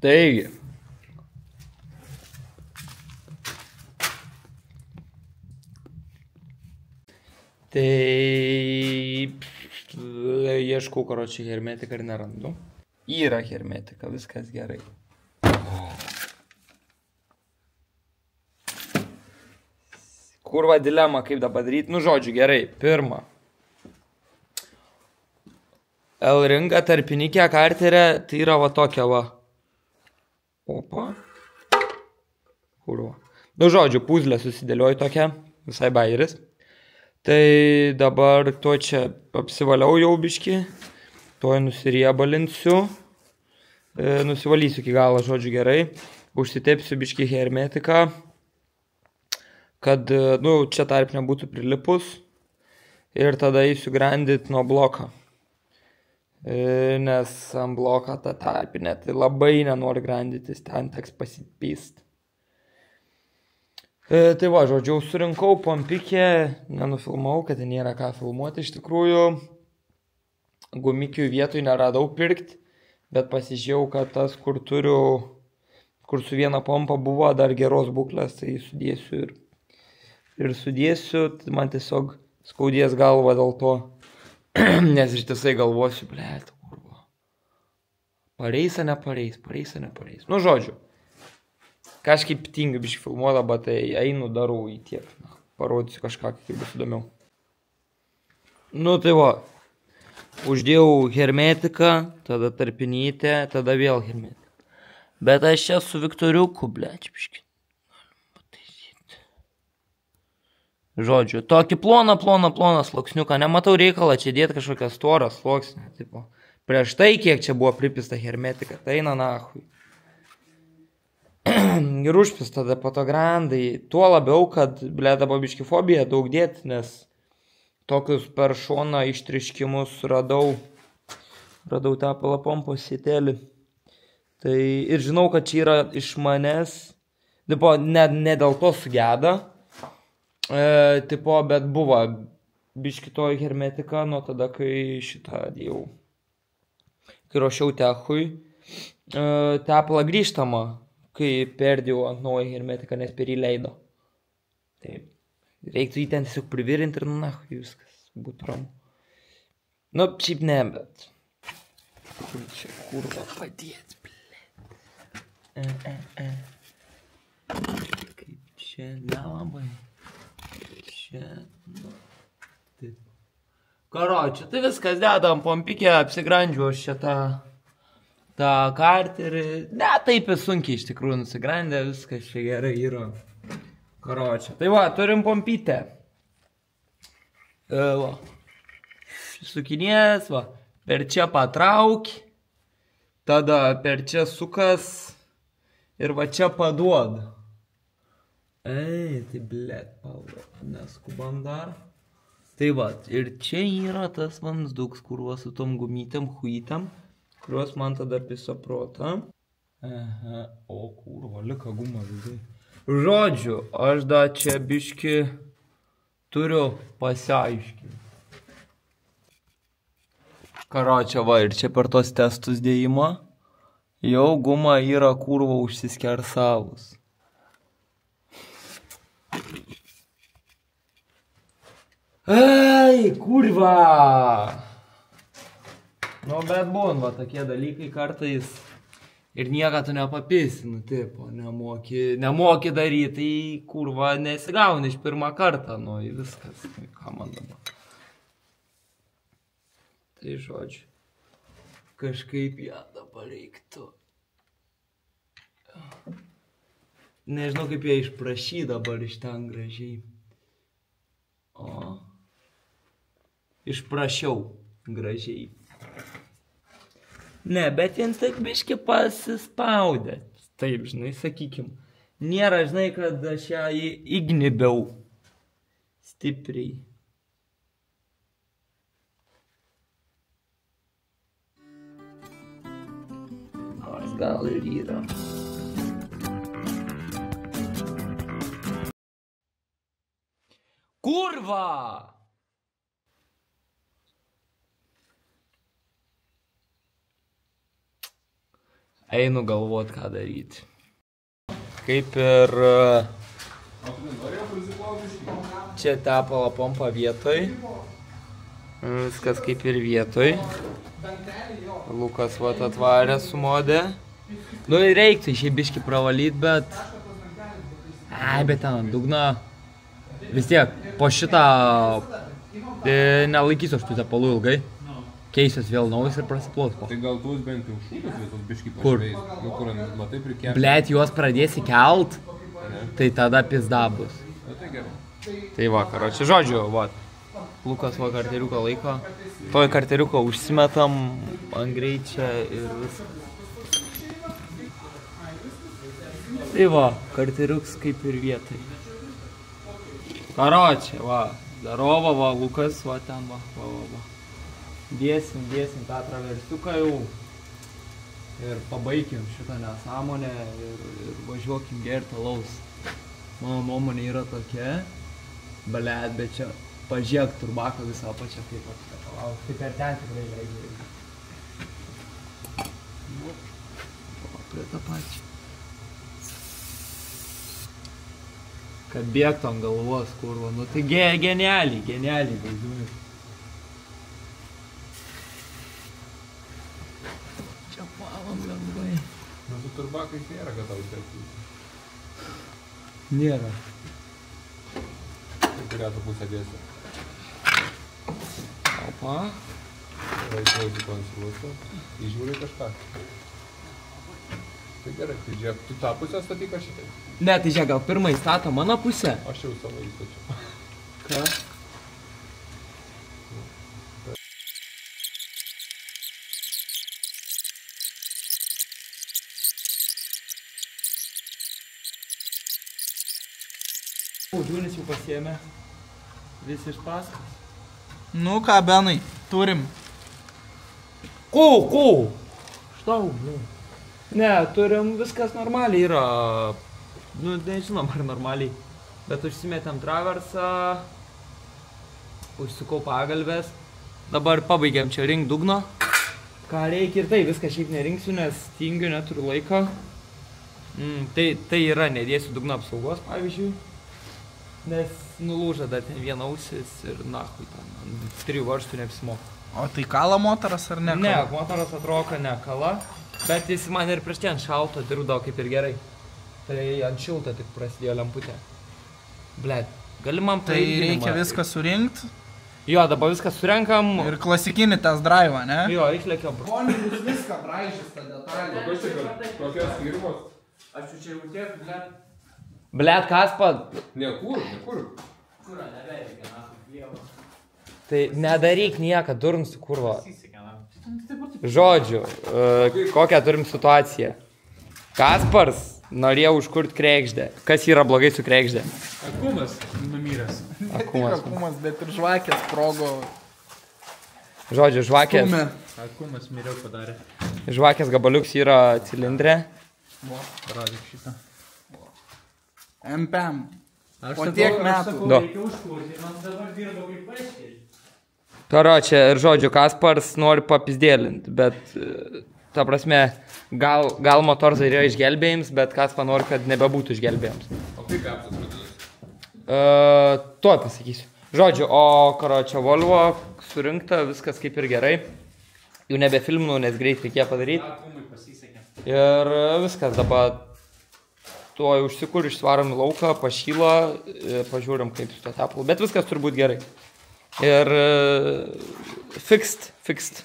Taigi. Tai ieškau, karočiui, hermetiką ir nerandu. Yra hermetika, viskas gerai. Kurva dilema, kaip dabar daryti. Nu, žodžiu, gerai. Pirma. L-ringa tarpininkė karterė, tai yra va tokia va. Opa. Kurva. Nu, žodžiu, puzlė susidėlioju tokia. Visai bairis. Tai dabar to čia apsivaliau jau biškį. To nusiriebalinsiu. Nusivalysiu iki galo, žodžiu, gerai. Užsitepsiu biškį hermetiką. Kad, nu, čia tarpinė būtų prilipus. Ir tada eisiu grandyt nuo bloką. Nes ant bloką tą tarpinę, tai labai nenori grandytis, ten teks pasipyst. Tai va, žodžiu, surinkau pompikę, nenufilmau, kad nėra ką filmuoti iš tikrųjų. Gumikių vietoj neradau pirkti, bet pasižiūrėjau, kad tas, kur turiu, kur su viena pompa buvo dar geros būklės, tai sudėsiu ir sudėsiu, tai man tiesiog skaudės galva dėl to, nes ištisai galvosiu, blėt, kurva. Pareis ar nepareis, pareis ar nepareis. Nu, žodžiu. Kažkaip tingiu biškį filmuotą, bet tai einu, darau į tiek. Parodysiu kažką, kaip bus įdomiau. Nu tai va. Uždėjau hermetiką, tada tarpinytę, tada vėl hermetiką. Bet aš čia su Viktoriuku, bleč, biškį. Žodžiu, tokį ploną sluoksniuką. Nematau reikalą čia dėti kažkokią storą sluoksnį. Tipo. Prieš tai, kiek čia buvo pripista hermetika, tai eina nahui. Ir užpis tada po to grandai. Tuo labiau, kad, ble, dabar biškį fobija daug dėti, nes tokius per šoną ištriškimus radau tepalą pompos sėtelį. Tai ir žinau, kad čia yra iš manęs, tipo, ne dėl to sugeda, tipo, bet buvo biškį to hermetika nuo tada, kai šitą dėjau, kai ruošiau techui, tepalą grįžtamą. Kai perdėjau ant naują hermetiką, nes per jį leido. Taip. Reiktų jį ten tiesiog privirinti ir nahui viskas būtų ramu. Nu, šiaip ne, bet. Kur čia kurva padėt, blėt. Kaip čia nelabai. Čia, nu. Taip. Karočiui, tai viskas dedam pompikę, apsigrandžiu aš čia tą karterį, ne, taip ir sunkiai iš tikrųjų nusigrandė, viskas čia gerai yra. Karočiui. Tai va, turim pompytę. Va. Sukinės, va. Per čia patrauki, tada per čia sukas ir va čia paduod. Tai blėt, neskubam dar. Tai va, ir čia yra tas vamsduks, kur va su tom gumytėm, huitėm, kuriuos man tada piso protą. Aha, o kurva, lika guma vidai. Žodžiu, aš dar čia biškį turiu pasiaiškinti. Karočią va, ir čia per tos testus dėjimą jau guma yra kurva užsiskersavus. Ei, kurva! Nu, bet būn, va, tokie dalykai kartais ir nieką tu nepapisi, nu, tipo, nemoki daryti, tai kurva nesigauni iš pirmą kartą, nu, viskas, ką man dabar. Tai žodžiu, kažkaip ją dabar reiktų. Nežinau, kaip ją išprašyti dabar iš ten gražiai. O, išprašiau gražiai. Ne, bet jin taip biškį pasispaudė. Taip, žinai, sakykim. Nėra, žinai, kad aš ją įgnibiau stipriai. Nors gal ir yra. Kurva! Einu galvot, ką daryti. Kaip ir... Čia tepalo pompa vietoj. Viskas kaip ir vietoj. Lukas vat atvarė su modė. Nu ir reiktų šiaip biškį pravalyt, bet... Ai, bet ten ant dugno. Vis tiek, po šitą... Nelaikysiu aš tų tepalų ilgai. Keisios vėl naujas ir prasiplaus po. Tai gal tuos bent jau šūkus visus biškį pašveis. Nu, kur matai prikėmė. Blet, juos pradėsi kelt, tai tada pizda bus. Na tai gerai. Tai va, karoči, žodžiu, va. Lukas va karteriuką laiko. Toj karteriuką užsimetam ant greičia ir viskas. Tai va, karteriuks kaip ir vietai. Karoči, va. Darova, va, Lukas, va ten, va. Dėsim tą traversiuką jau. Ir pabaikim šitą nesąmonę ir važiuokim gerti alaus. Mano nuomonė yra tokia. Blet, bet čia pažiūrėk turbaką visą apačią kaip atskapalaus. Tai per ten tikrai leidžiu. Prie tą pačią. Kad bėgtų ant galvos, kurva. Nu tai genialiai vaizduoju. Čia palam lengvai. Nu, su turbakais nėra, kad tau užtektų. Nėra. Tai kurią tu pusę dėsi. Opa. Įsivaizduoju konstruosiu. Įžiūri kažką. Tai gerai, tai žiūrėk, tu tą pusę statyk aš šitai. Ne, tai žiūrėk, gal pirmą įstato mano pusę. Aš jau savo įstačiau. Ką? Žūnis jau pasiėmė. Visi iš paskas. Nu ką, Benai, turim. Ko? Štau, nu. Ne, turim viskas normaliai yra. Nu, nežinom ar normaliai. Bet užsimetėm traversą. Užsukau pagalbės. Dabar pabaigiam čia rink dugno. Ką reikia ir tai, viską šiaip nerinksiu, nes tingiu, neturiu laiko. Tai yra, nedėsiu dugno apsaugos, pavyzdžiui. Nes nulūža dar ten viena ausis ir nahui ten, ant 3 varžtų neapsimoka. O tai kala motoras ar ne? Ne, motoras atrodo, kad ne kala, bet jis man ir prieš ten šalto dirbdavo kaip ir gerai. Tai ant šilto tik prasidėjo lemputė. Blet, gali man Tai reikia viską surinkt Jo, dabar viską surenkam. ir klasikinį test drive, ne? Jo, išlėkiam. Ponius viską braižys tą detalę. Kokios firmos? Aš čia jau tiek, blet. Blet, Kaspa. Nekur. Kurą nebereikia, nahui. Tai nedaryk nieką, durns kurva. Žodžiu, kokią turim situaciją. Kaspars norėjo užkurt kregždę. Kas yra blogai su kregždė? Akumas numyręs. Akumas, bet ir žvakės sprogo. Žodžiu, žvakės. Stume. Akumas miriau padarė. Žvakės gabaliuks yra cilindrė. Paradyk šitą. MPM. Po tiek metų. Karočią, ir žodžiu, Kaspars nori papizdėlint, bet, ta prasme, gal motorzai yra išgelbėjams, bet Kaspar nori, kad nebebūtų išgelbėjams. O kaip apsas vadinasi? Tuo pasakysiu. Žodžiu, o karočią Volvo surinkta, viskas kaip ir gerai. Jau nebefilminu, nes greit reikėjo padaryti. Akumui pasisekė. Ir viskas, dabar tuo užsikur išsvarom į lauką, pašyla, pažiūrim kaip su to tepalu, bet viskas turi būti gerai. Ir fixed.